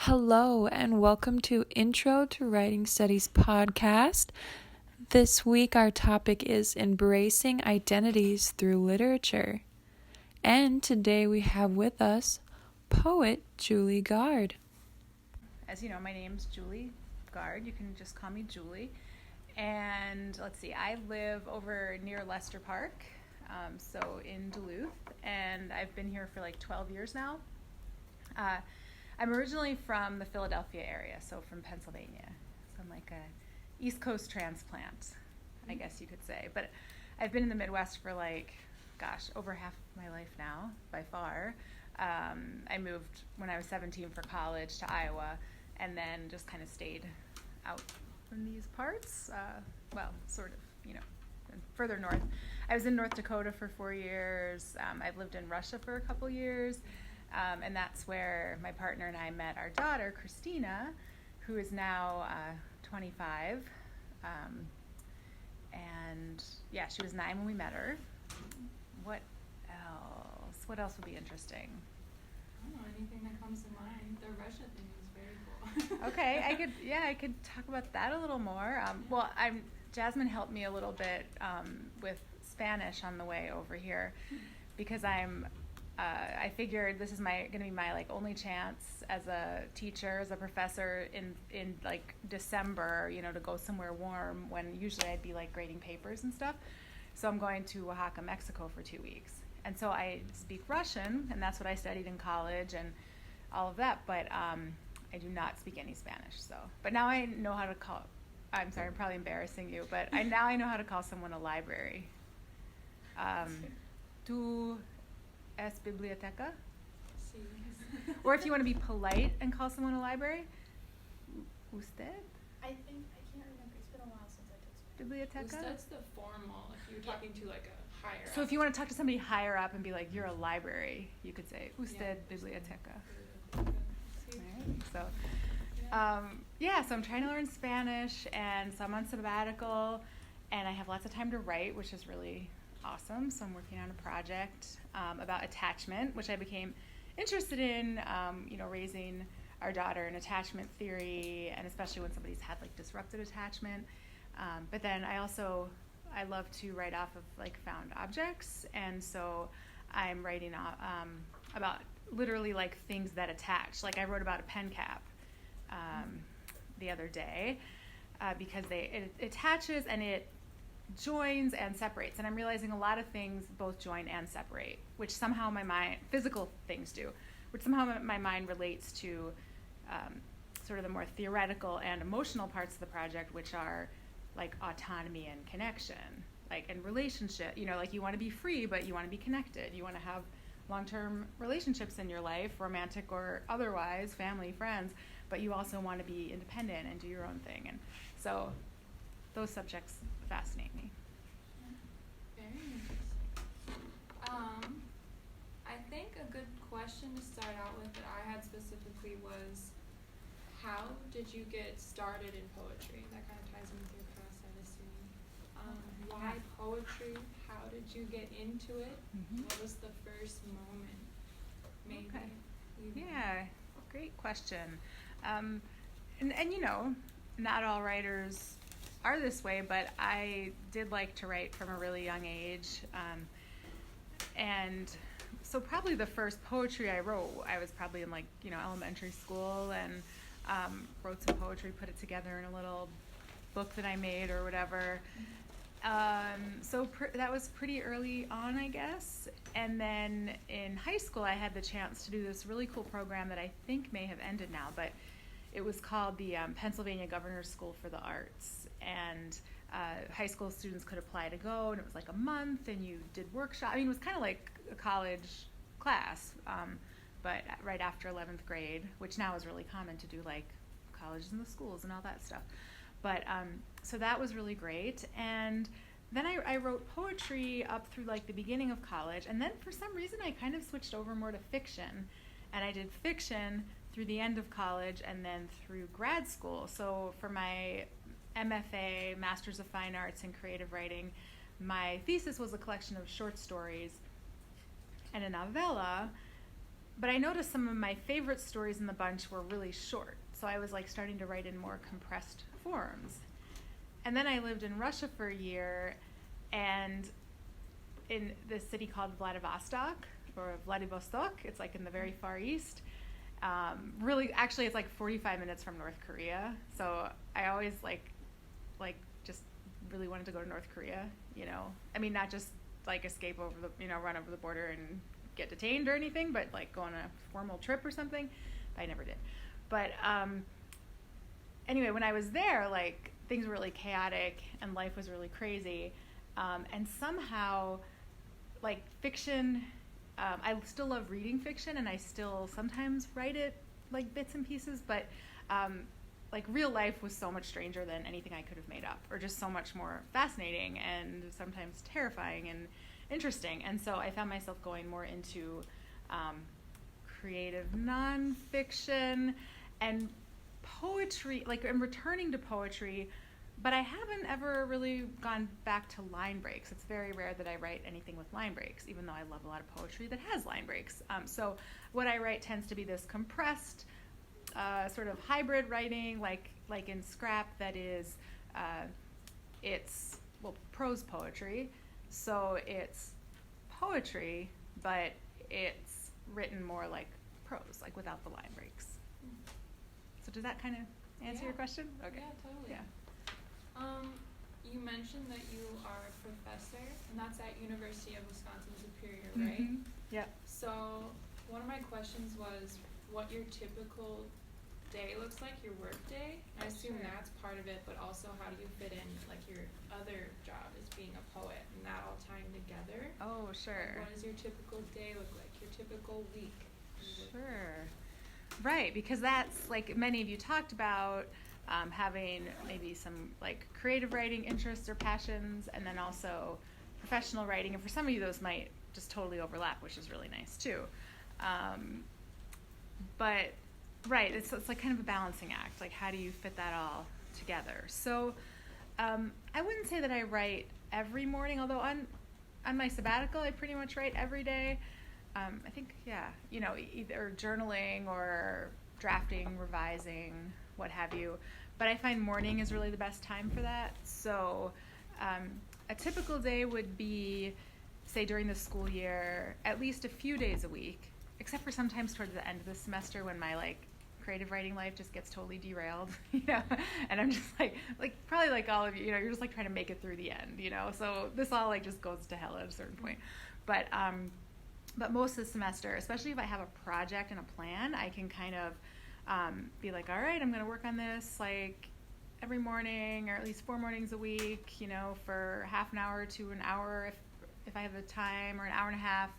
Hello, and welcome to Intro to Writing Studies podcast. This week, our topic is embracing identities through literature. And today we have with us poet Julie Gard. As you know, my name's Julie Gard. You can just call me Julie. And let's see, I live over near Leicester Park, so in Duluth, and I've been here for like 12 years now. I'm originally from the Philadelphia area, so from Pennsylvania. So I'm like a East Coast transplant, I guess you could say. But I've been in the Midwest for over half of my life now, by far. I moved when I was 17 for college to Iowa, and then just kind of stayed out in these parts. Sort of, further north. I was in North Dakota for 4 years. I've lived in Russia for a couple years. And that's where my partner and I met our daughter, Christina, who is now 25. She was 9 when we met her. What else? What else would be interesting? I don't know, anything that comes to mind. The Russia thing was very cool. Okay, I could talk about that a little more. Jasmine helped me a little bit with Spanish on the way over here because I figured this is going to be my only chance as a teacher, as a professor in December, to go somewhere warm when usually I'd be grading papers and stuff. So I'm going to Oaxaca, Mexico for 2 weeks. And so I speak Russian, and that's what I studied in college and all of that, but I do not speak any Spanish. But now I know how to call, I'm sorry, I'm probably embarrassing you, but now I know how to call someone a library. Tu es biblioteca? Sí. Or if you want to be polite and call someone a library, usted? I can't remember. It's been a while since I took Spanish. Biblioteca? That's the formal, if you're talking to a higher So up. if you want to talk to somebody higher up and be like, you're a library, you could say, usted biblioteca. Right? So, so I'm trying to learn Spanish, and so I'm on sabbatical, and I have lots of time to write, which is really awesome. So I'm working on a project about attachment, which I became interested in, raising our daughter in attachment theory, and especially when somebody's had disrupted attachment. But then I love to write off of found objects, and so I'm writing about literally things that attach. I wrote about a pen cap the other day because it attaches and it joins and separates, and I'm realizing a lot of things both join and separate, which somehow my mind, physical things do, which somehow my mind relates to sort of the more theoretical and emotional parts of the project, which are autonomy and connection, and relationship. You want to be free, but you want to be connected. You want to have long-term relationships in your life, romantic or otherwise, family, friends, but you also want to be independent and do your own thing. And so those subjects fascinate me. Very interesting. I think a good question to start out with that I had specifically was, how did you get started in poetry? That kind of ties in with your class, I'd assume. Why poetry? How did you get into it? Mm-hmm. What was the first moment? Maybe. Okay. Even. Yeah, great question. And not all writers are this way, but I did like to write from a really young age. And so probably the first poetry I wrote, I was probably in elementary school, and wrote some poetry, put it together in a little book that I made or whatever. That was pretty early on, I guess. And then in high school, I had the chance to do this really cool program that I think may have ended now, but it was called the Pennsylvania Governor's School for the Arts. And high school students could apply to go, and it was a month, and you did workshops. It was kind of like a college class, but right after 11th grade, which now is really common to do colleges and the schools and all that stuff. But so that was really great. And then I wrote poetry up through the beginning of college, and then for some reason I kind of switched over more to fiction, and I did fiction through the end of college and then through grad school. So for my MFA, Masters of Fine Arts in Creative Writing, my thesis was a collection of short stories and a novella but I noticed some of my favorite stories in the bunch were really short. So I was like starting to write in more compressed forms. And then I lived in Russia for a year, and in this city called Vladivostok, or Vladivostok, it's like in the very far east. Really, actually, it's like 45 minutes from North Korea. So I always just really wanted to go to North Korea, you know. I mean, not just like escape over the, you know, run over the border and get detained or anything, but like go on a formal trip or something. I never did. But anyway, when I was there, like things were really chaotic and life was really crazy. And somehow, like fiction, I still love reading fiction, and I still sometimes write it like bits and pieces, but like real life was so much stranger than anything I could have made up, or just so much more fascinating and sometimes terrifying and interesting. And so I found myself going more into creative nonfiction and poetry, like I'm returning to poetry, but I haven't ever really gone back to line breaks. It's very rare that I write anything with line breaks, even though I love a lot of poetry that has line breaks. So what I write tends to be this compressed, sort of hybrid writing, like in Scrap, that is, it's, well, prose poetry. So it's poetry, but it's written more like prose, like without the line breaks. So does that kind of answer your question? Okay. Yeah, totally. Yeah. You mentioned that you are a professor, and that's at University of Wisconsin Superior, right? Mm-hmm. Yep. So one of my questions was what your typical day looks like, your work day. I assume that's part of it, but also how do you fit in like your other job as being a poet and that all tying together? Oh, sure. What does your typical day look like, your typical week? Sure. Right, because that's like many of you talked about, having maybe some like creative writing interests or passions, and then also professional writing. And for some of you, those might just totally overlap, which is really nice too. But right, it's like kind of a balancing act. Like, how do you fit that all together? So I wouldn't say that I write every morning, although on my sabbatical, I pretty much write every day. I think, yeah, you know, either journaling or drafting, revising, what have you. But I find morning is really the best time for that. So a typical day would be, say, during the school year, at least a few days a week, except for sometimes towards the end of the semester when my like creative writing life just gets totally derailed, you know, and I'm just like probably like all of you, you know, you're just like trying to make it through the end, you know, so this all like just goes to hell at a certain point. But most of the semester, especially if I have a project and a plan, I can kind of be like, all right, I'm going to work on this like every morning, or at least 4 mornings a week, you know, for half an hour to an hour if I have the time, or an hour and a half.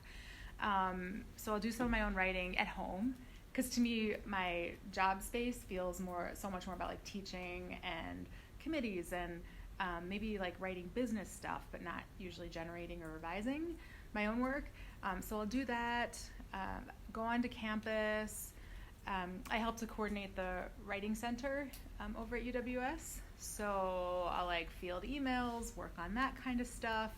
So I'll do some of my own writing at home, because to me, my job space feels so much more about like teaching and committees and maybe like writing business stuff, but not usually generating or revising my own work. So I'll do that, go on to campus. I help to coordinate the writing center over at UWS. So I'll like field emails, work on that kind of stuff.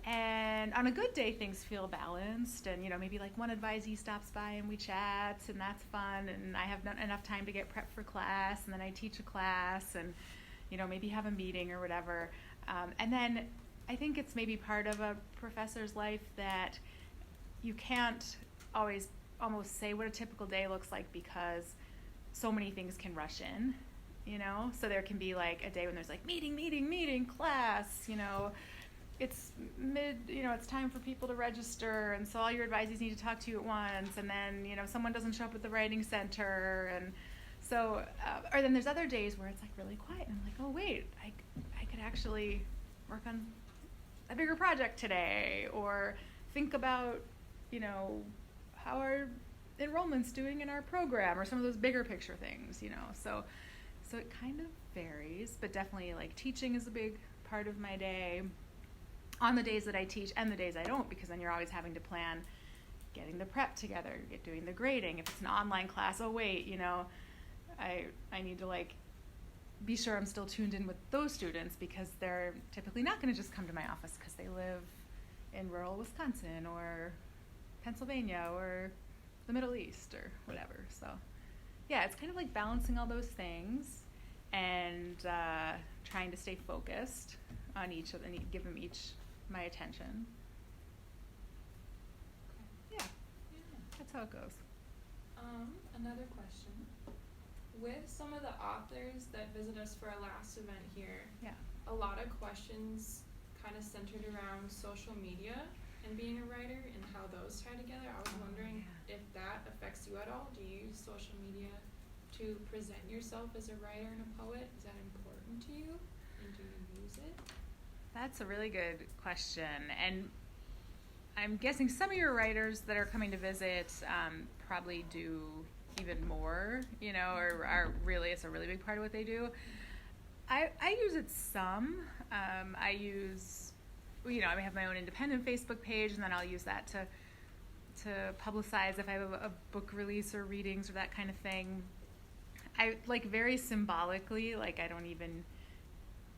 And on a good day, things feel balanced, and, you know, maybe like one advisee stops by and we chat, and that's fun, and I have enough time to get prepped for class, and then I teach a class, and, you know, maybe have a meeting or whatever. And then I think it's maybe part of a professor's life that you can't always almost say what a typical day looks like, because so many things can rush in, you know? So there can be like a day when there's like meeting, class, you know, it's it's time for people to register, and so all your advisees need to talk to you at once, and then, you know, someone doesn't show up at the writing center, and so, or then there's other days where it's like really quiet, and I'm like, oh wait, I could actually work on a bigger project today, or think about, you know, how our enrollment's doing in our program, or some of those bigger picture things, you know, so it kind of varies, but definitely like teaching is a big part of my day. On the days that I teach and the days I don't, because then you're always having to plan getting the prep together, doing the grading. If it's an online class, oh wait, you know, I need to like be sure I'm still tuned in with those students, because they're typically not going to just come to my office because they live in rural Wisconsin or Pennsylvania or the Middle East or whatever. So, yeah, it's kind of like balancing all those things and trying to stay focused on each of them and give them each my attention. Yeah, that's how it goes. Another question. With some of the authors that visit us for our last event here, Yeah. a lot of questions kind of centered around social media and being a writer and how those tie together. I was wondering if that affects you at all. Do you use social media to present yourself as a writer and a poet? Is that important to you? And do you use it? That's a really good question. And I'm guessing some of your writers that are coming to visit probably do even more, or are really, it's a really big part of what they do. I use it some. I use, I have my own independent Facebook page, and then I'll use that to publicize if I have a book release or readings or that kind of thing. I very symbolically, I don't even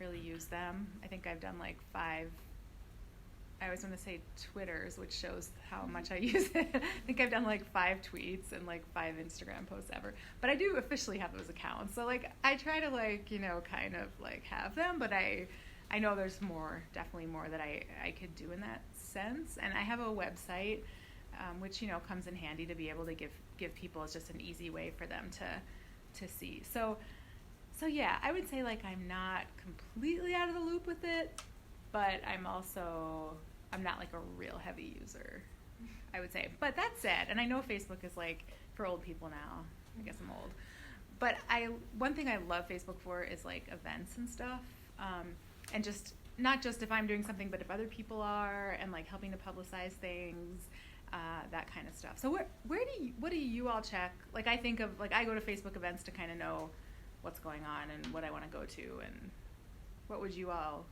really use them. I think I've done 5. I always want to say Twitters, which shows how much I use it. I think I've done 5 tweets and 5 Instagram posts ever. But I do officially have those accounts. So I try to kind of have them, but I know there's definitely more that I could do in that sense. And I have a website, which comes in handy to be able to give people. It's just an easy way for them to see. So yeah, I would say I'm not completely out of the loop with it, but I'm not a real heavy user, I would say. But that said, and I know Facebook is for old people now. I guess I'm old. But one thing I love Facebook for is events and stuff, and just not just if I'm doing something, but if other people are, and helping to publicize things, that kind of stuff. So what do you all check? I think of I go to Facebook events to kind of know what's going on and what I want to go to, and what would you all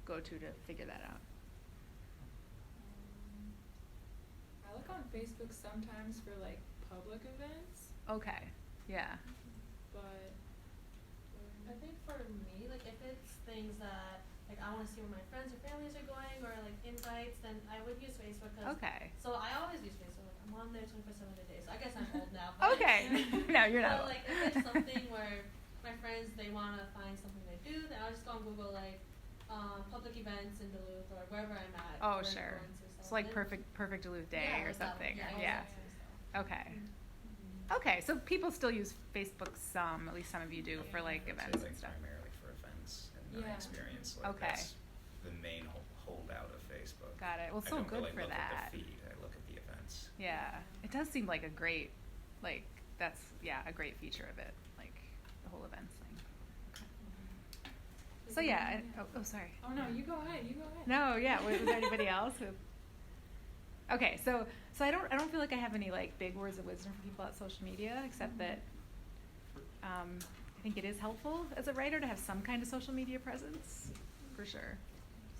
go to figure that out? I look on Facebook sometimes for public events, Okay, yeah. but I think for me, if it's things that I want to see where my friends or families are going, or invites, then I would use Facebook. Okay. So I always use Facebook. I'm on there 24/7 a day. So I guess I'm old now. But Okay. No, you're not old. If it's something where my friends, they want to find something to do, then I'll just go on Google public events in Duluth or wherever I'm at. Oh, sure. It's perfect Duluth Day or something. Yeah. Okay. Okay, so people still use Facebook some, at least some of you do, for events and stuff. Primarily for events, in my experience. Okay. That's the main holdout of Facebook. Got it. Well, I so don't good really for look that. At the feed. I look at the events. Yeah, it does seem like a great, that's a great feature of it, the whole events thing. Okay. So yeah, sorry. Oh no, you go ahead. No, yeah. Was there anybody else? Okay, so I don't feel like I have any big words of wisdom for people about social media, except that I think it is helpful as a writer to have some kind of social media presence, for sure.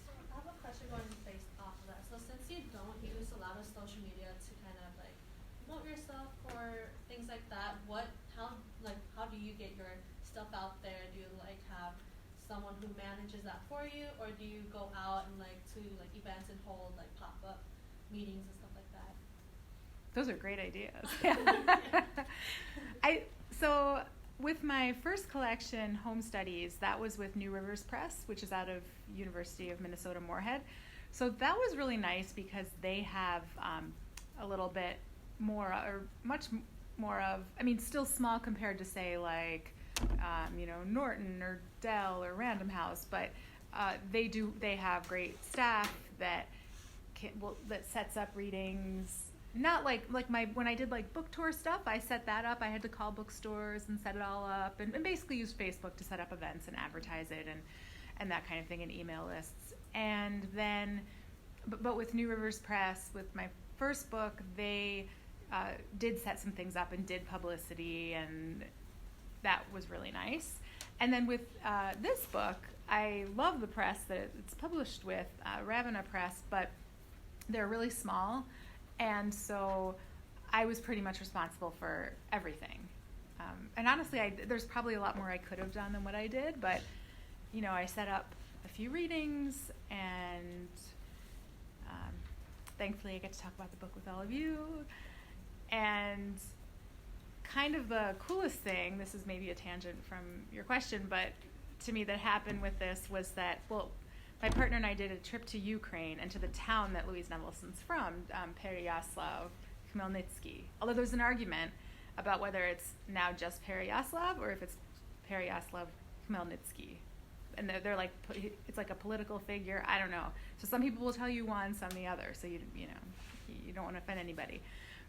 So I have a question going based off of that. So since you don't use a lot of social media to kind of promote yourself or things like that, how do you get your stuff out there? Do you have someone who manages that for you, or do you go out and to events and hold pop-up meetings and stuff like that? Those are great ideas. So with my first collection, Home Studies, that was with New Rivers Press, which is out of University of Minnesota Moorhead. So that was really nice because they have a little bit more, or much more of, still small compared to say Norton or Dell or Random House, but they have great staff that that sets up readings. Not when I did book tour stuff, I set that up. I had to call bookstores and set it all up, and basically use Facebook to set up events and advertise it and that kind of thing, and email lists. And then, but with New Rivers Press, with my first book, they did set some things up and did publicity, and that was really nice. And then with this book, I love the press that it's published with, Ravenna Press, but they're really small, and so I was pretty much responsible for everything. And honestly, there's probably a lot more I could have done than what I did, but I set up a few readings, and thankfully I get to talk about the book with all of you. And kind of the coolest thing, this is maybe a tangent from your question, but to me that happened with this was that, well, my partner and I did a trip to Ukraine and to the town that Louise Nevelson's from, Pereyaslav Khmelnytsky. Although there's an argument about whether it's now just Pereyaslav or if it's Pereyaslav Khmelnytsky. And they're like, it's like a political figure. I don't know. So some people will tell you one, some the other. So you don't want to offend anybody.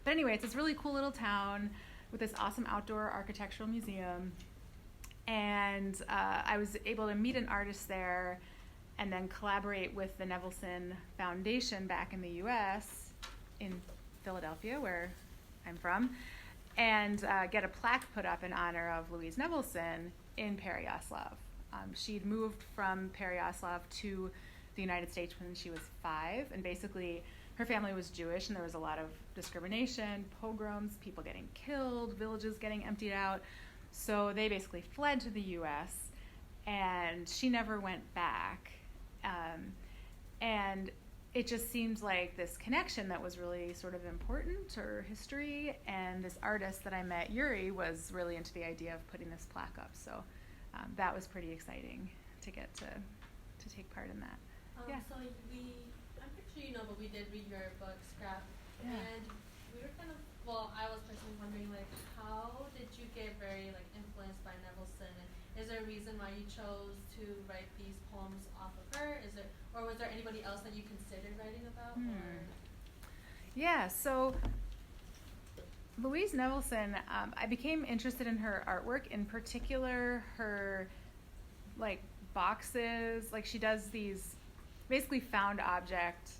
But anyway, it's this really cool little town with this awesome outdoor architectural museum. And I was able to meet an artist there and then collaborate with the Nevelson Foundation back in the U.S. in Philadelphia, where I'm from, and get a plaque put up in honor of Louise Nevelson in Pereyaslav. She'd moved from Pereyaslav to the United States when she was 5, and basically her family was Jewish, and there was a lot of discrimination, pogroms, people getting killed, villages getting emptied out. So they basically fled to the U.S., and she never went back. And it just seems like this connection that was really sort of important to her history, and this artist that I met, Yuri, was really into the idea of putting this plaque up. So that was pretty exciting to get to take part in that. Yeah. So I'm pretty sure you know, but we did read your book, Scrap, Yeah. and we were kind of, well, I was personally wondering, like, how did you get very, like, influenced by Nevelson, and is there a reason why you chose to write these poems off of her? Or was there anybody else that you considered writing about? Or? Yeah, so Louise Nevelson, I became interested in her artwork, in particular her like boxes. Like she does these basically found object.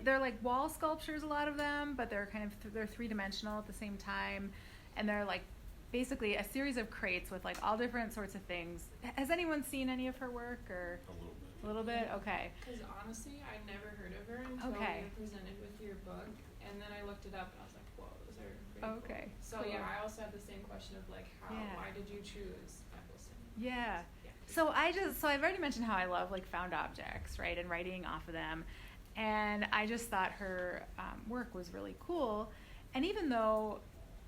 They're like wall sculptures, a lot of them, but they're kind of they're 3-dimensional at the same time, and they're like basically a series of crates with like all different sorts of things. Has anyone seen any of her work or? A little bit. Okay. Because honestly, I never heard of her until Okay. you were presented with your book, and then I looked it up and I was like, whoa, those are pretty Okay, cool. So cool. yeah, I also had the same question of like, Yeah. why did you choose Nevelson? Yeah. Yeah. So I've already mentioned how I love like found objects, right, and writing off of them, and I just thought her work was really cool. And even though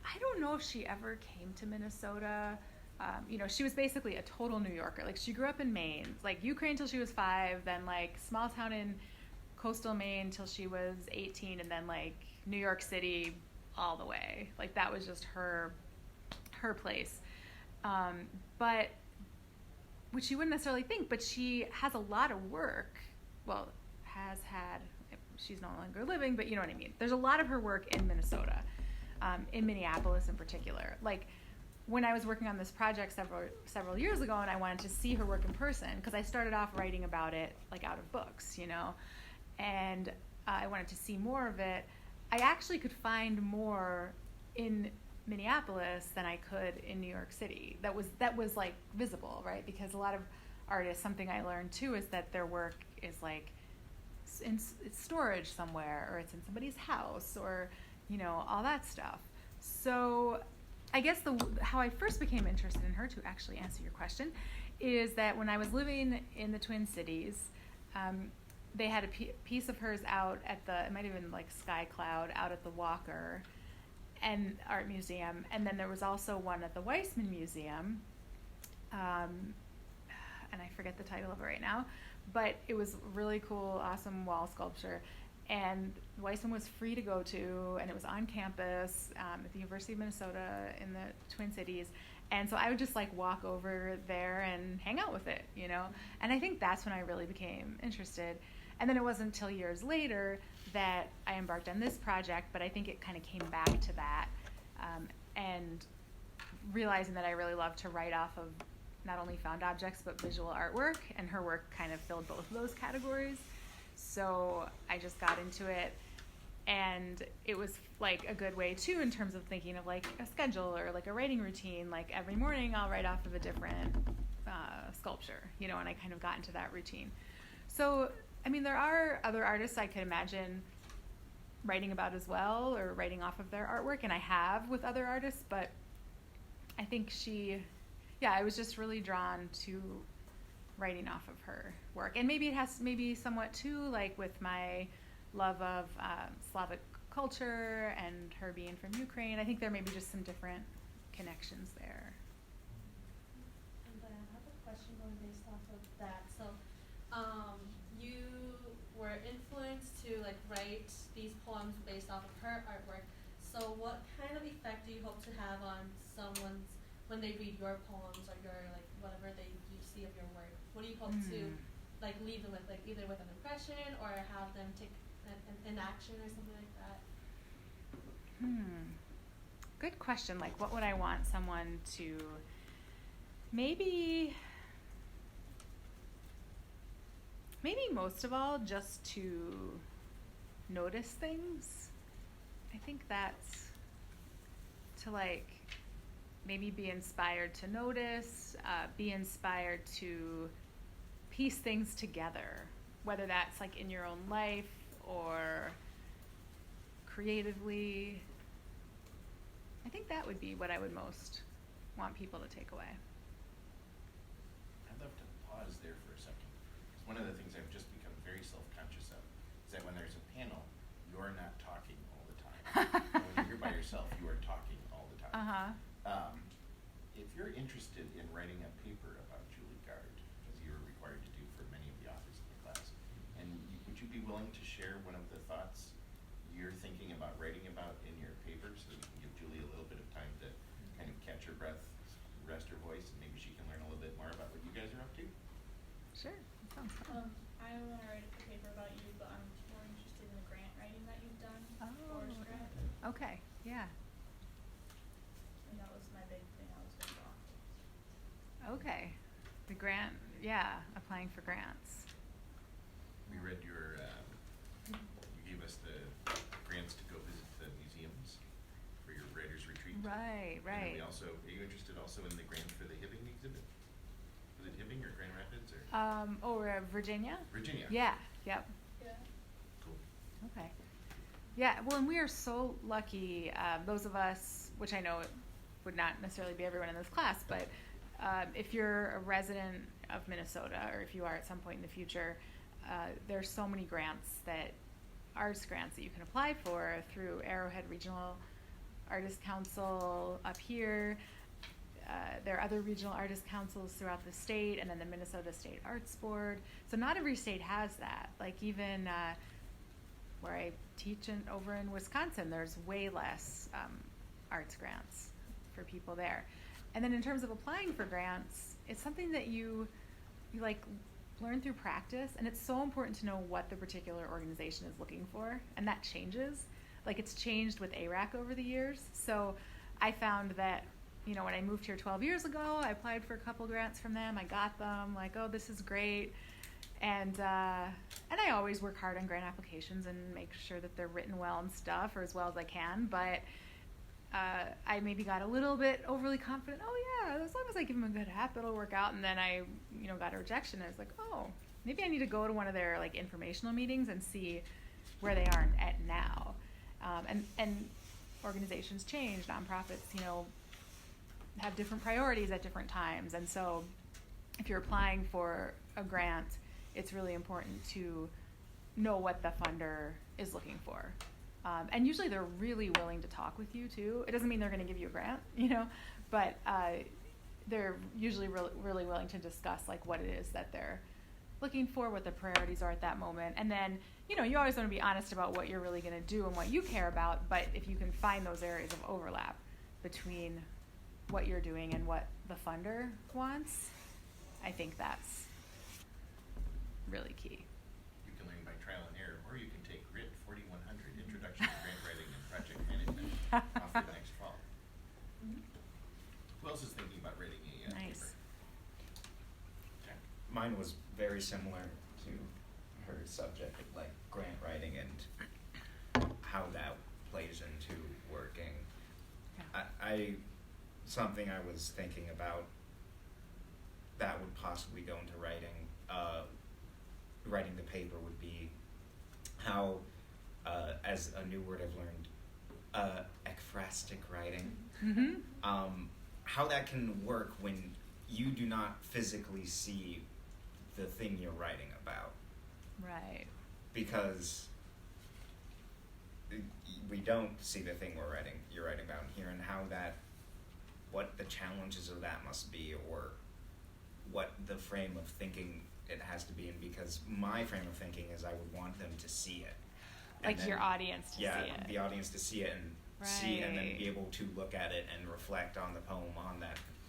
I don't know if she ever came to Minnesota, she was basically a total New Yorker. Like she grew up in Maine, like Ukraine till she was 5, then like small town in coastal Maine till she was 18, and then like New York City all the way. Like that was just her place. But which you wouldn't necessarily think, but she has a lot of work. Well, has had. She's no longer living, but you know what I mean. There's a lot of her work in Minnesota, in Minneapolis in particular. Like when I was working on this project several years ago, and I wanted to see her work in person, because I started off writing about it like out of books, and I wanted to see more of it. I actually could find more in Minneapolis than I could in New York City. That was like visible, right? Because a lot of artists, something I learned too, is that their work is like it's storage somewhere, or it's in somebody's house, or all that stuff. So I guess how I first became interested in her, to actually answer your question, is that when I was living in the Twin Cities, they had a piece of hers out at it might have been like Sky Cloud, out at the Walker and Art Museum, and then there was also one at the Weissman Museum, and I forget the title of it right now, but it was really cool, awesome wall sculpture. And Weissman was free to go to, and it was on campus at the University of Minnesota in the Twin Cities. And so I would just like walk over there and hang out with it, And I think that's when I really became interested. And then it wasn't until years later that I embarked on this project, but I think it kind of came back to that, and realizing that I really love to write off of not only found objects but visual artwork, and her work kind of filled both of those categories. So I just got into it, and it was like a good way too in terms of thinking of like a schedule or like a writing routine. Like every morning I'll write off of a different sculpture, and I kind of got into that routine. So I mean, there are other artists I could imagine writing about as well, or writing off of their artwork, and I have with other artists, but I think I was just really drawn to writing off of her work. And maybe it has somewhat too, like with my love of Slavic culture and her being from Ukraine. I think there may be just some different connections there. And then I have a question going based off of that. So, you were influenced to like write these poems based off of her artwork. So, what kind of effect do you hope to have on someone's when they read your poems or your like whatever you see of your work? What do you hope to like leave them with, like either with an impression or have them take an action or something like that? Good question. Like, what would I want someone to maybe most of all just to notice things. I think that's to like maybe be inspired to notice, be inspired to piece things together, whether that's like in your own life or creatively. I think that would be what I would most want people to take away. I'd love to pause there for a second. 'Cause one of the things I've just become very self-conscious of is that when there's a panel, you're not talking all the time. And when you're by yourself, you are talking all the time. If you're interested in writing a paper about Julie Gard, as you were required to do for many of the authors in the class, and would you be willing to share one of the thoughts you're thinking about writing about in your paper so that we can give Julie a little bit of time to kind of catch her breath, rest her voice, and maybe she can learn a little bit more about what you guys are up to? Sure, that sounds fun. I want to write a paper about you, but I'm more interested in the grant writing that you've done for Scrap. Okay, yeah. And that was my big thing I was going to go off of. Okay. The grant, yeah, applying for grants. We read your, you gave us the grants to go visit the museums for your writer's retreat. Right, And then right. we also, are you interested also in the grant for the Hibbing exhibit? Was it Hibbing or Grand Rapids or? Virginia? Virginia. Yeah, yep. Yeah. Cool. Okay. Yeah, well, and we are so lucky, those of us, which I know it would not necessarily be everyone in this class, but if you're a resident of Minnesota, or if you are at some point in the future, there's so many arts grants that you can apply for through Arrowhead Regional Artist Council up here. There are other regional artist councils throughout the state, and then the Minnesota State Arts Board. So not every state has that. Like even where I teach over in Wisconsin, there's way less arts grants for people there. And then in terms of applying for grants, it's something that you like learn through practice, and it's so important to know what the particular organization is looking for, and that changes. Like it's changed with ARAC over the years. So I found that, you know, when I moved here 12 years ago, I applied for a couple grants from them. I got them, like, oh, this is great. And I always work hard on grant applications and make sure that they're written well and stuff, or as well as I can. But I maybe got a little bit overly confident. Oh yeah, as long as I give them a good app, it'll work out. And then I, you know, got a rejection. I was like, oh, maybe I need to go to one of their like informational meetings and see where they are at now. And organizations change, nonprofits, you know, have different priorities at different times. And so if you're applying for a grant, it's really important to know what the funder is looking for. And usually they're really willing to talk with you too. It doesn't mean they're going to give you a grant, you know, but they're usually really willing to discuss like what it is that they're looking for, what the priorities are at that moment. And then, you know, you always want to be honest about what you're really going to do and what you care about. But if you can find those areas of overlap between what you're doing and what the funder wants, I think that's really key. You can learn by trial and error, or you can take GRIT 4100, Introduction to Grant Writing and Project Management, offered next fall. Who else is thinking about writing a Nice. paper? Okay. Mine was very similar to her subject, like grant writing and how that plays into working. Yeah. Something I was thinking about that would possibly go into writing the paper would be how, as a new word I've learned, ekphrastic writing. Mm-hmm. How that can work when you do not physically see the thing you're writing about. Right. Because we don't see the thing you're writing about here, and what the challenges of that must be, or what the frame of thinking it has to be in, because my frame of thinking is I would want them to see it. Like your audience to see it. Yeah, the audience to see it and see, and then be able to look at it and reflect on the poem,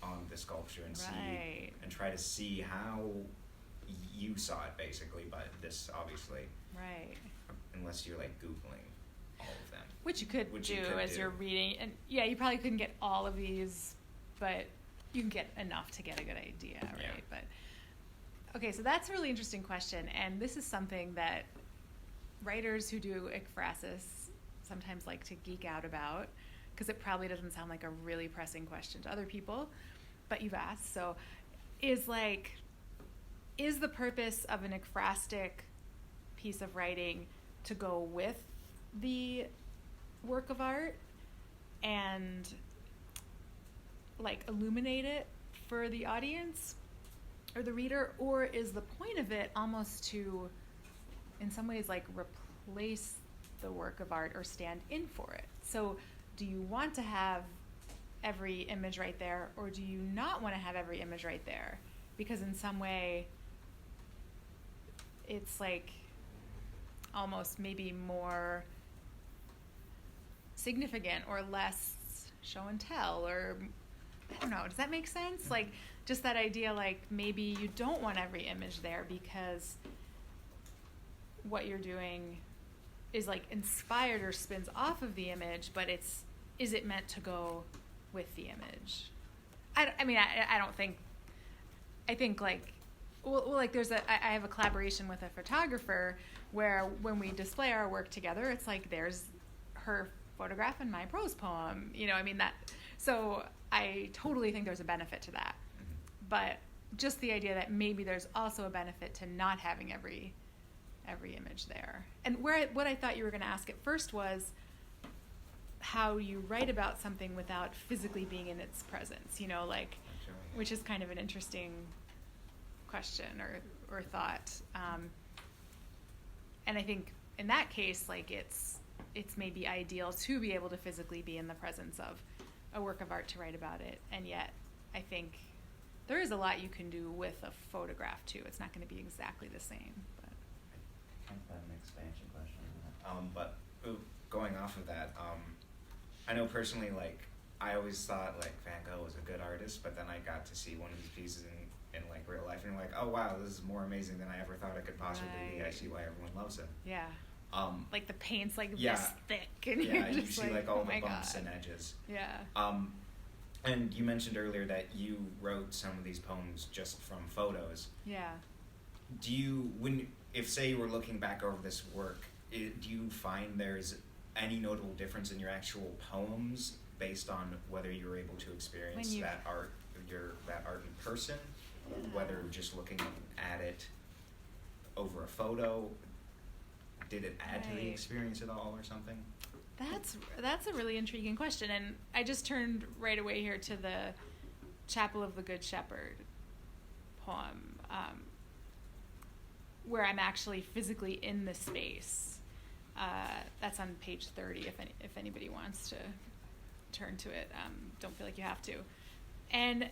on the sculpture, and see, and try to see how you saw it, basically, but this obviously, unless you're like Googling all of them. Which you could do as you're reading. And yeah, you probably couldn't get all of these, but you can get enough to get a good idea, right? Yeah. But okay, so that's a really interesting question, and this is something that writers who do ekphrasis sometimes like to geek out about, because it probably doesn't sound like a really pressing question to other people, but you've asked. So is the purpose of an ekphrastic piece of writing to go with the work of art and like illuminate it for the audience or the reader, or is the point of it almost to, in some ways, like replace the work of art or stand in for it? So do you want to have every image right there, or do you not want to have every image right there? Because in some way it's like almost maybe more significant or less show and tell, or I don't know, does that make sense? Like just that idea, like maybe you don't want every image there because what you're doing is like inspired or spins off of the image, but is it meant to go with the image? I think like, well, like I have a collaboration with a photographer where when we display our work together, it's like there's her photograph and my prose poem, so I totally think there's a benefit to that. But just the idea that maybe there's also a benefit to not having every image there. And what I thought you were going to ask at first was how you write about something without physically being in its presence, which is kind of an interesting question or thought. And I think in that case, like it's maybe ideal to be able to physically be in the presence of a work of art to write about it. And yet I think there is a lot you can do with a photograph too. It's not going to be exactly the same. But I kind of have an expansion question on that. But going off of that, I know personally, like, I always thought like Van Gogh was a good artist, but then I got to see one of his pieces in like real life, and I'm like, oh wow, this is more amazing than I ever thought it could possibly be. I see why everyone loves him. Yeah. Like the paint's like yeah. this thick, and yeah, you're you just see like all oh the my bumps God. and edges. Yeah. And you mentioned earlier that you wrote some of these poems just from photos. Yeah. Do you, if say you were looking back over this work, do you find there's any notable difference in your actual poems based on whether you were able to experience that art in person, or whether just looking at it over a photo? Did it add to the experience at all, or something? That's a really intriguing question, and I just turned right away here to the Chapel of the Good Shepherd poem, where I'm actually physically in the space. That's on page 30 if anybody wants to turn to it. Don't feel like you have to. And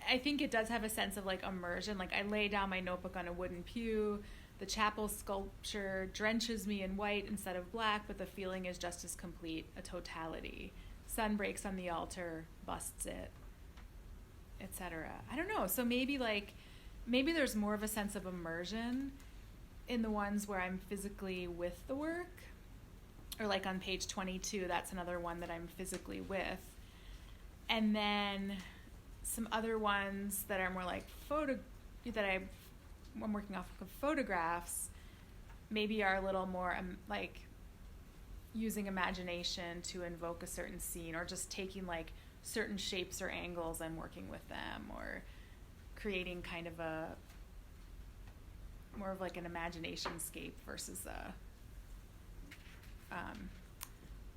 I think it does have a sense of like immersion. Like I lay down my notebook on a wooden pew. The chapel sculpture drenches me in white instead of black, but the feeling is just as complete, a totality. Sun breaks on the altar, busts it, etc. I don't know. So maybe there's more of a sense of immersion in the ones where I'm physically with the work. Or like on page 22, that's another one that I'm physically with. And then some other ones that are more like I'm working off of photographs, maybe are a little more like using imagination to invoke a certain scene, or just taking like certain shapes or angles and working with them, or creating kind of a more of like an imagination scape versus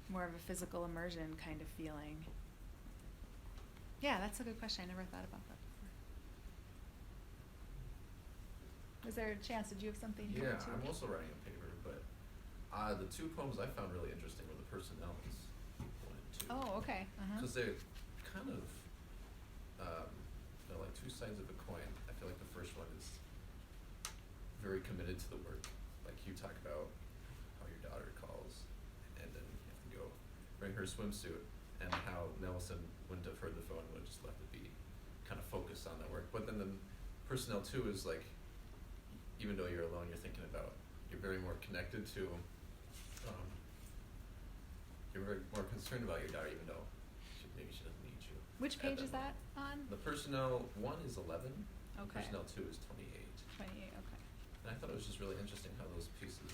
more of a physical immersion kind of feeling. Yeah, that's a good question. I never thought about that before. Was there a chance? Did you have something? Yeah, I'm also writing a paper, but the two poems I found really interesting were the personnel is 1 and 2. Oh, okay. Because they're kind of, they're like two sides of a coin. I feel like the first one is very committed to the work. Like you talk about how your daughter calls, and then you have to go bring her swimsuit, and how Nelson wouldn't have heard the phone, would have just left it be, kind of focused on that work. But then the personnel 2 is like, even though you're alone, you're thinking about, you're very more connected to, you're very more concerned about your daughter, even though maybe she doesn't need you. Which page is that on? The personnel 1 is 11. Okay. Personnel 2 is 28. 28, okay. And I thought it was just really interesting how those pieces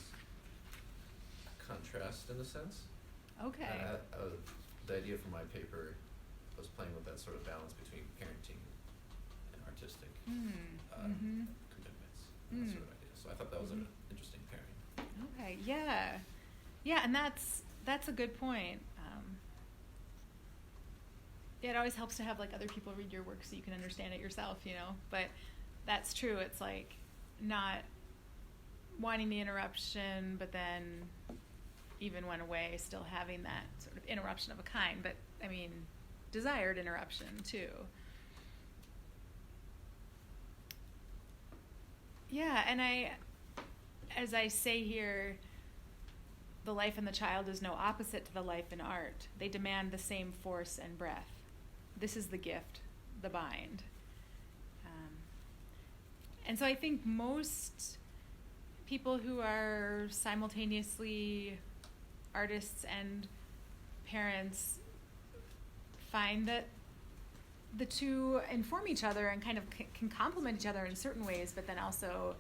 contrast in a sense. Okay. The idea for my paper was playing with that sort of balance between parenting and artistic commitments, that sort of idea. So I thought that was an interesting pairing. Okay, yeah. Yeah, and that's a good point. Yeah, it always helps to have like other people read your work so you can understand it yourself, you know. But that's true. It's like not wanting the interruption, but then even when away, still having that sort of interruption of a kind. But I mean, desired interruption too. Yeah, and as I say here, the life in the child is no opposite to the life in art. They demand the same force and breath. This is the gift, the bind. And so I think most people who are simultaneously artists and parents find that the two inform each other and kind of can complement each other in certain ways, but then also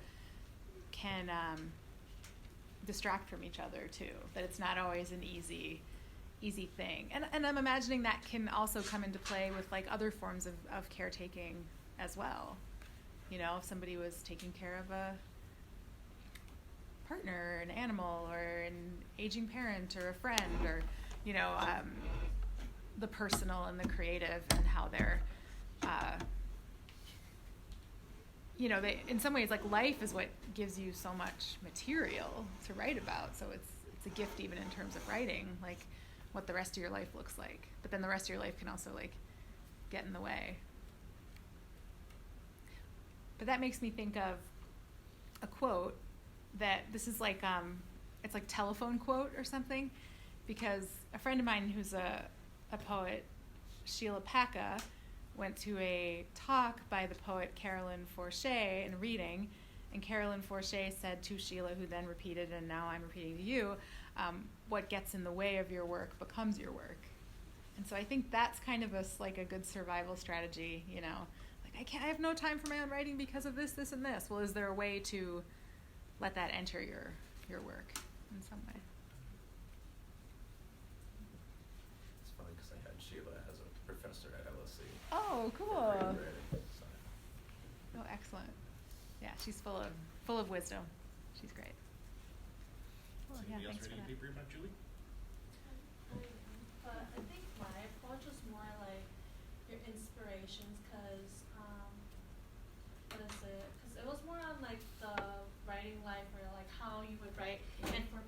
can distract from each other too. That it's not always an easy thing. And I'm imagining that can also come into play with like other forms of caretaking as well. You know, if somebody was taking care of a partner, an animal, or an aging parent, or a friend, or, you know, the personal and the creative, and how they're, you know, they, in some ways, like life is what gives you so much material to write about. So it's a gift even in terms of writing, like what the rest of your life looks like. But then the rest of your life can also like get in the way. But that makes me think of a quote that this is like, it's like telephone quote or something, because a friend of mine who's a poet, Sheila Packa, went to a talk by the poet Carolyn Forche in a reading, and Carolyn Forche said to Sheila, who then repeated, and now I'm repeating to you, what gets in the way of your work becomes your work. And so I think that's kind of like a good survival strategy, you know, like I have no time for my own writing because of this, this, and this. Well, is there a way to let that enter your work in some way? It's funny because I had Sheila as a professor at LSE. Oh, cool. So. Oh, excellent. Yeah, she's full of wisdom. She's great. Cool. Yeah, Anybody else thanks for ready that. to paper about Julie? But I think my approach was more like your inspirations, because what is it? Because it was more on like the writing life, or like how you would write. And for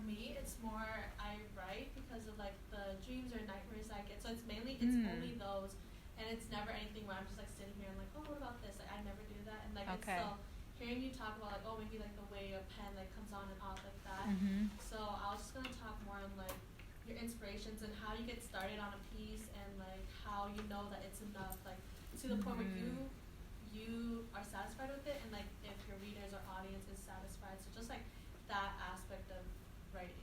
me, it's more I write because of like the dreams or nightmares I get. So it's mainly only those, and it's never anything where I'm just like sitting here and like, oh, what about this? Like I never do that, and like Okay. it's so hearing you talk about like, oh, maybe like the way a pen like comes on and off like that. So I was just gonna talk more on like your inspirations and how you get started on a piece, and like how you know that it's enough, like to the point where you are satisfied with it, and like if your readers or audience is satisfied. So just like that aspect of writing.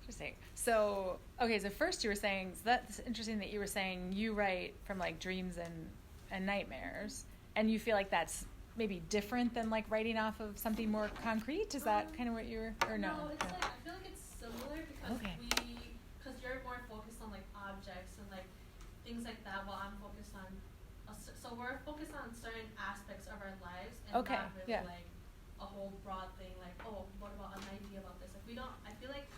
Interesting. So, okay, so first you were saying, so that's interesting that you were saying you write from like dreams and nightmares, and you feel like that's maybe different than like writing off of something more concrete? Is that kind of what you were, or no? No, it's like, I feel like it's similar because Okay. because you're more focused on like objects and like things like that, while I'm focused on, so we're focused on certain aspects of our lives, and Okay, not really yeah. like a whole broad thing, like, oh, what about an idea about this? Like we don't, I feel like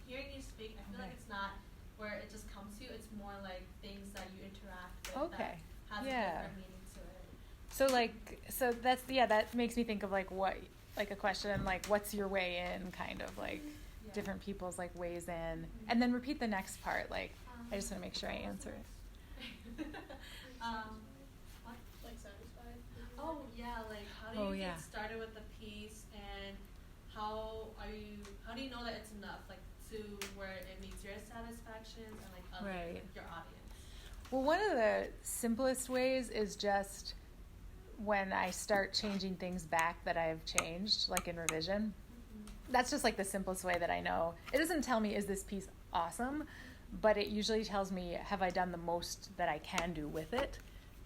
hearing you speak, I feel like it's not where it just comes to you, it's more like things that you interact with Okay, that has yeah. a different meaning to it. So like, so that's, yeah, that makes me think of like what, like a question like, what's your way in, kind of like, Yeah. different people's like ways in, and then repeat the next part. Like, I just want to make sure I answer it. What? Like satisfied? Oh yeah, like how do you get started with the piece, and how do you know that it's enough, like to where it meets your satisfaction and like other, Right. like, your audience? Well, one of the simplest ways is just when I start changing things back that I've changed, like in revision. That's just like the simplest way that I know. It doesn't tell me, is this piece awesome? But it usually tells me, have I done the most that I can do with it?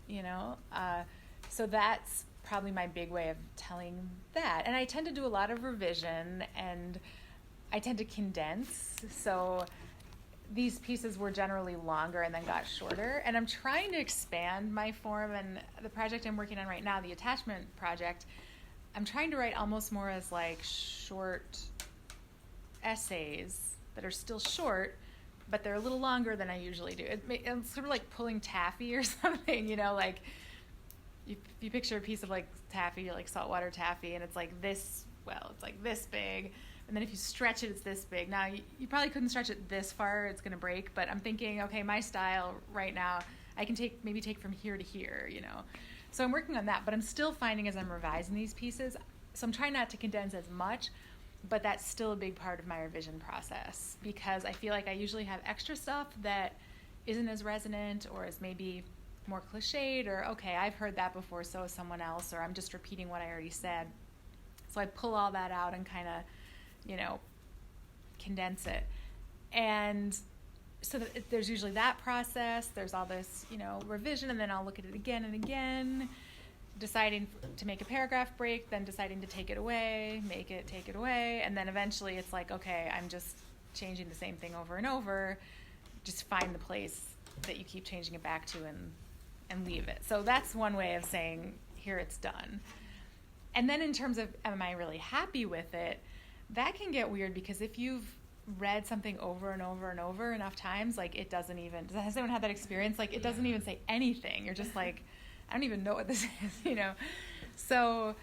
You know? So that's probably my big way of telling that. And I tend to do a lot of revision, and I tend to condense. So these pieces were generally longer and then got shorter. And I'm trying to expand my form, and the project I'm working on right now, the attachment project, I'm trying to write almost more as like short essays that are still short, but they're a little longer than I usually do. It's sort of like pulling taffy or something, you know, like you picture a piece of like taffy, like saltwater taffy, and it's like this, well, it's like this big. And then if you stretch it, it's this big. Now, you probably couldn't stretch it this far, it's going to break, but I'm thinking, okay, my style right now, I can maybe take from here to here, you know. So I'm working on that, but I'm still finding as I'm revising these pieces, so I'm trying not to condense as much, but that's still a big part of my revision process, because I feel like I usually have extra stuff that isn't as resonant or is maybe more cliched, or, okay, I've heard that before, so has someone else, or I'm just repeating what I already said. So I pull all that out and kind of, you know, condense it. And so there's usually that process. There's all this, you know, revision, and then I'll look at it again and again, deciding to make a paragraph break, then deciding to take it away, take it away, and then eventually it's like, okay, I'm just changing the same thing over and over. Just find the place that you keep changing it back to and leave it. So that's one way of saying, here, it's done. And then in terms of, am I really happy with it, that can get weird, because if you've read something over and over and over enough times, like it doesn't even, has anyone had that experience? Like it doesn't even say anything. You're just like, I don't even know what this is, you know? So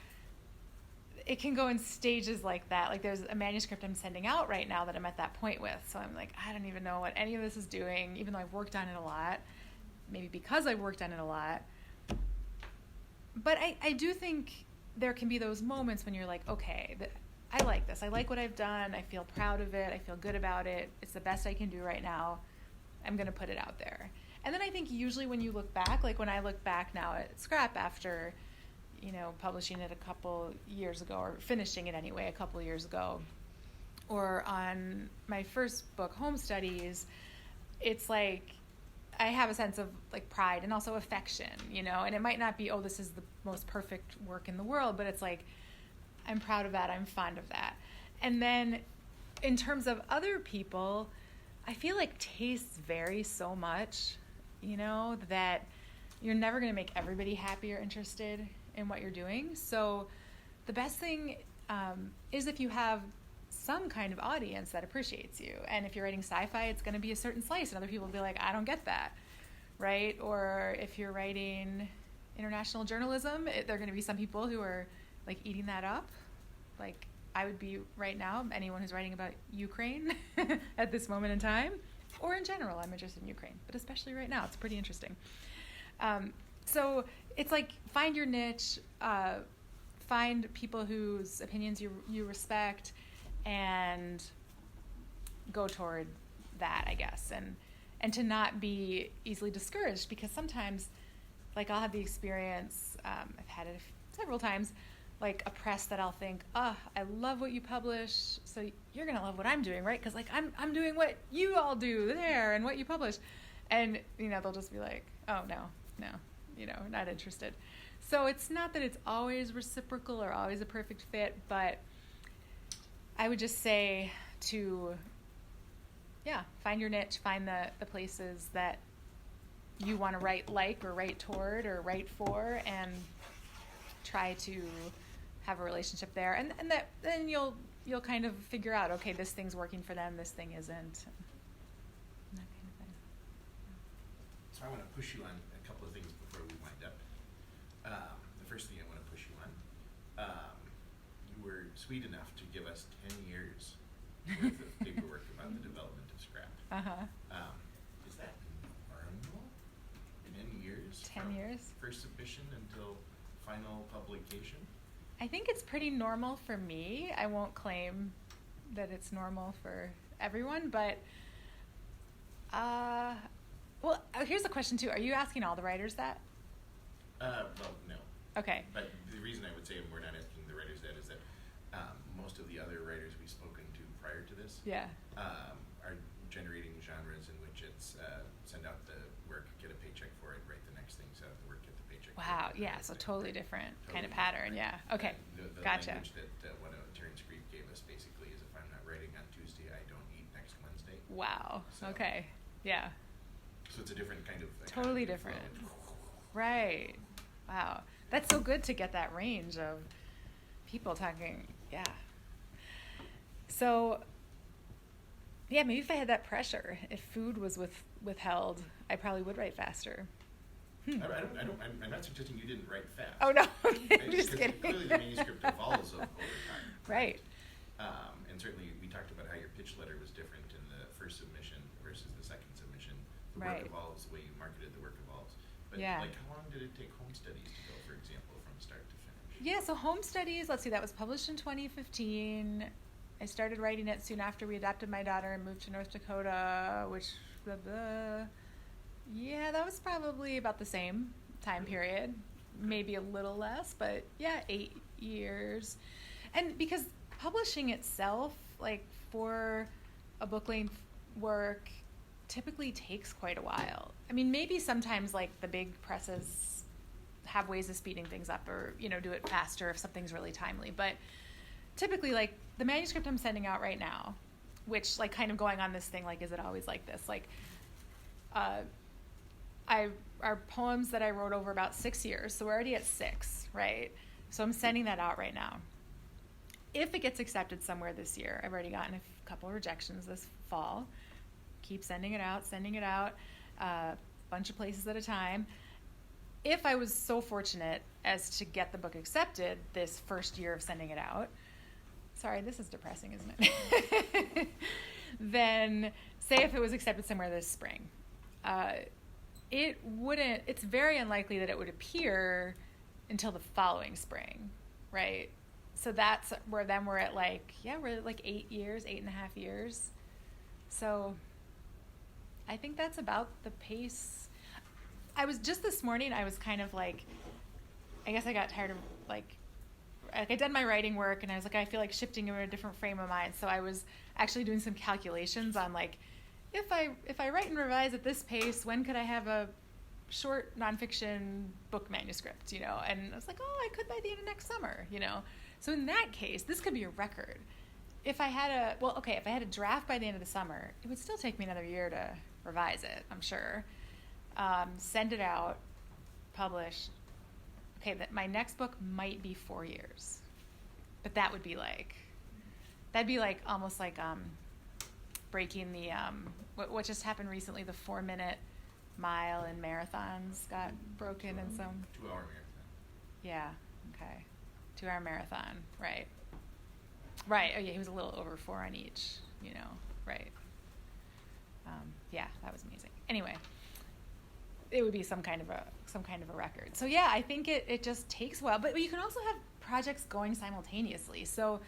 it can go in stages like that. Like there's a manuscript I'm sending out right now that I'm at that point with. So I'm like, I don't even know what any of this is doing, even though I've worked on it a lot, maybe because I've worked on it a lot. But I do think there can be those moments when you're like, okay, I like this. I like what I've done. I feel proud of it. I feel good about it. It's the best I can do right now. I'm going to put it out there. And then I think usually when you look back, like when I look back now at Scrap after, you know, publishing it a couple years ago, or finishing it anyway a couple years ago, or on my first book, Home Studies, it's like I have a sense of like pride and also affection, you know, and it might not be, oh, this is the most perfect work in the world, but it's like, I'm proud of that. I'm fond of that. And then in terms of other people, I feel like tastes vary so much, you know, that you're never going to make everybody happy or interested in what you're doing. So the best thing is if you have some kind of audience that appreciates you. And if you're writing sci-fi, it's going to be a certain slice, and other people will be like, I don't get that, right? Or if you're writing international journalism, there are going to be some people who are like eating that up. Like I would be right now, anyone who's writing about Ukraine at this moment in time, or in general, I'm interested in Ukraine, but especially right now, it's pretty interesting. So it's like, find your niche, find people whose opinions you respect, and go toward that, I guess, and to not be easily discouraged, because sometimes, like I'll have the experience, I've had it several times, like a press that I'll think, I love what you publish, so you're gonna love what I'm doing, right? Because like I'm doing what you all do there and what you publish, and you know they'll just be like, oh no, you know, not interested. So it's not that it's always reciprocal or always a perfect fit, but I would just say to, find your niche, find the places that you want to write like, or write toward, or write for, and try to have a relationship there, and that then you'll kind of figure out, okay, this thing's working for them, this thing isn't, and that kind of thing. So I want to push you on a couple of things before we wind up. The first thing I want to push you on, you were sweet enough to give us 10 years with the paperwork about the development of scrap. Uh-huh. Is that normal in any years? 10 from years? First submission until final publication? I think it's pretty normal for me. I won't claim that it's normal for everyone, but well, here's a question too. Are you asking all the writers that? Well, no. Okay. But the reason I would say we're not asking the writers that is that most of the other writers we've spoken to prior to this Yeah. are generating genres in which it's send out the work, get a paycheck for it, write the next thing, send out the work, get the paycheck. Wow. for it, Yeah. write So the next totally thing. different kind of Totally pattern. different. Yeah. Okay. The Gotcha. language that one of Terrence Creed gave us basically is if I'm not writing on Tuesday, I don't eat next Wednesday. Wow. So- Okay. Yeah. So it's a different kind of Totally economy of flow. different. Right. Wow. That's so good to get that range of people talking. Yeah. So, yeah, maybe if I had that pressure, if food was withheld, I probably would write faster. I'm not suggesting you didn't write fast. Oh, no. Right? I'm just 'Cause kidding. Clearly the manuscript evolves over time. Right. And certainly we talked about how your pitch letter was different in the first submission versus the second submission. The Right. work evolves, the way you marketed the work evolves. But Yeah. like how long did it take home studies to go, for example, from start to finish? Yeah, so Home Studies, let's see, that was published in 2015. I started writing it soon after we adopted my daughter and moved to North Dakota, which, blah, blah. Yeah, that was probably about the same time period. Maybe a little less, but yeah, 8 years. And because publishing itself, like for a book length work, typically takes quite a while. I mean, maybe sometimes like the big presses have ways of speeding things up or, do it faster if something's really timely. But typically, like the manuscript I'm sending out right now, which like kind of going on this thing, like, is it always like this? Like, are poems that I wrote over about 6 years. So we're already at 6, right? So I'm sending that out right now. If it gets accepted somewhere this year, I've already gotten a couple rejections this fall. Keep sending it out, bunch of places at a time. If I was so fortunate as to get the book accepted this first year of sending it out, sorry, this is depressing, isn't it? Then say if it was accepted somewhere this spring, it's very unlikely that it would appear until the following spring, right? So that's where then we're at we're like 8 years, 8.5 years. So I think that's about the pace. I was just this morning, I was kind of like, I guess I got tired of I did my writing work and I was like, I feel like shifting into a different frame of mind. So I was actually doing some calculations on if I write and revise at this pace, when could I have a short nonfiction book manuscript, And I was like, I could by the end of next summer, So in that case, this could be a record. If I had a draft by the end of the summer, it would still take me another year to revise it, I'm sure. Send it out, publish. Okay, my next book might be 4 years, but that would be almost like breaking the what just happened recently, the 4-minute mile in marathons got broken in some 2-hour marathon. Yeah, okay. 2-hour marathon, right. Right, oh yeah, he was a little over 4 on each, right. Yeah, that was amazing. Anyway, it would be some kind of a record. So yeah, I think it just takes a while, but you can also have projects going simultaneously. So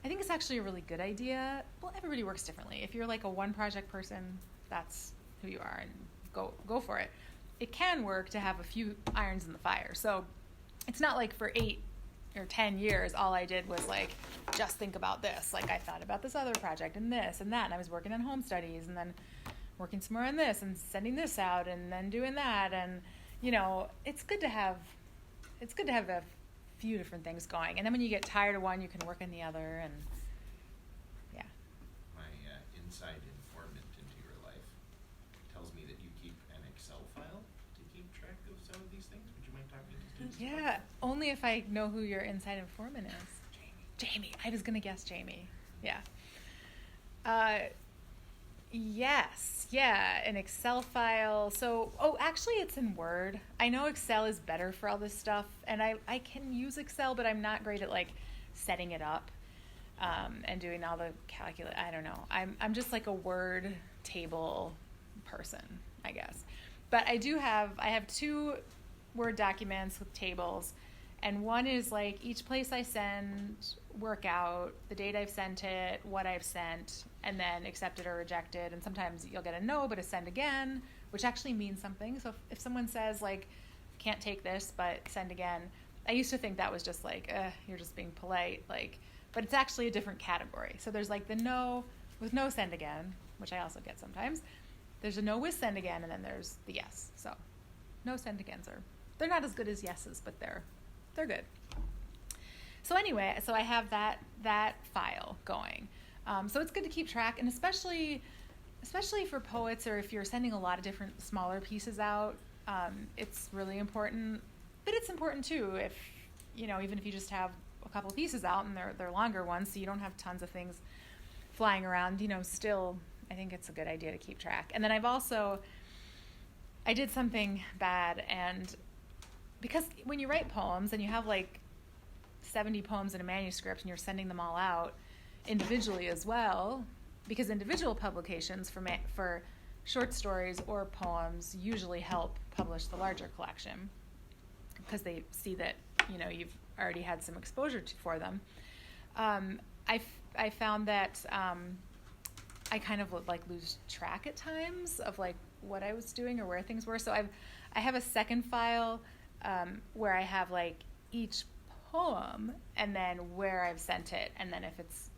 I think it's actually a really good idea. Well, everybody works differently. If you're like a one project person, that's who you are, and go for it. It can work to have a few irons in the fire. So it's not like for 8 or 10 years, all I did was just think about this. I thought about this other project and this and that, and I was working on Home Studies and then working some more on this and sending this out and then doing that. And, it's good to have a few different things going. And then when you get tired of one, you can work on the other. And yeah. My inside informant into your life tells me that you keep an Excel file to keep track of some of these things. Would you mind talking to students? Yeah, only if I know who your inside informant is. Jamie. I was going to guess Jamie. Yeah. Yes. Yeah, an Excel file. So, actually it's in Word. I know Excel is better for all this stuff, and I can use Excel, but I'm not great at setting it up. and doing all the I don't know. I'm just like a word table person, I guess. But I have 2 Word documents with tables, and one is like each place I send workout, the date I've sent it, what I've sent, and then accepted or rejected. And sometimes you'll get a no, but a send again, which actually means something. So if someone says like, can't take this, but send again, I used to think that was just like, you're just being polite, like, but it's actually a different category. So there's like the no with no send again, which I also get sometimes. There's a no with send again, and then there's the yes. So no send agains they're not as good as yeses, but they're good. So anyway, so I have that file going. So it's good to keep track, and especially for poets, or if you're sending a lot of different smaller pieces out, it's really important. But it's important too if, even if you just have a couple of pieces out and they're longer ones, so you don't have tons of things flying around, still I think it's a good idea to keep track. And then I did something bad, and because when you write poems and you have like 70 poems in a manuscript and you're sending them all out individually as well, because individual publications for short stories or poems usually help publish the larger collection because they see that you've already had some exposure for them. I found that I kind of would like lose track at times of like what I was doing or where things were. So I have a second file where I have like each poem and then where I've sent it, and then if it's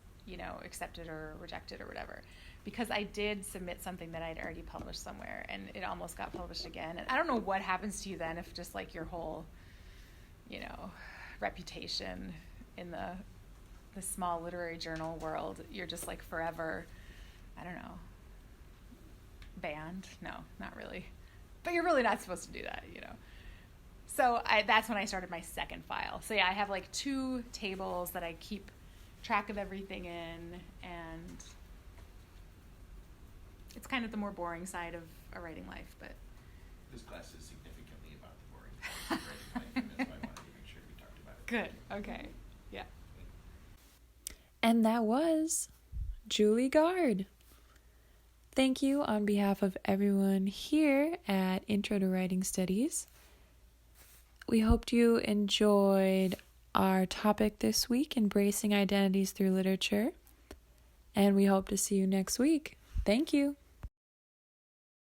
accepted or rejected or whatever, because I did submit something that I'd already published somewhere and it almost got published again. And I don't know what happens to you then if just like your whole reputation in the small literary journal world, you're just like forever, I don't know, banned. No, not really, but you're really not supposed to do that, So that's when I started my second file. So yeah, I have like 2 tables that I keep track of everything in, and it's kind of the more boring side of a writing life, but This class is significantly about the boring parts of writing life, and that's why I wanted to make sure we talked about it. good. Okay. Yeah. And that was Julie Gard. Thank you on behalf of everyone here at Intro to Writing Studies. We hoped you enjoyed our topic this week, embracing identities through literature. And we hope to see you next week. Thank you.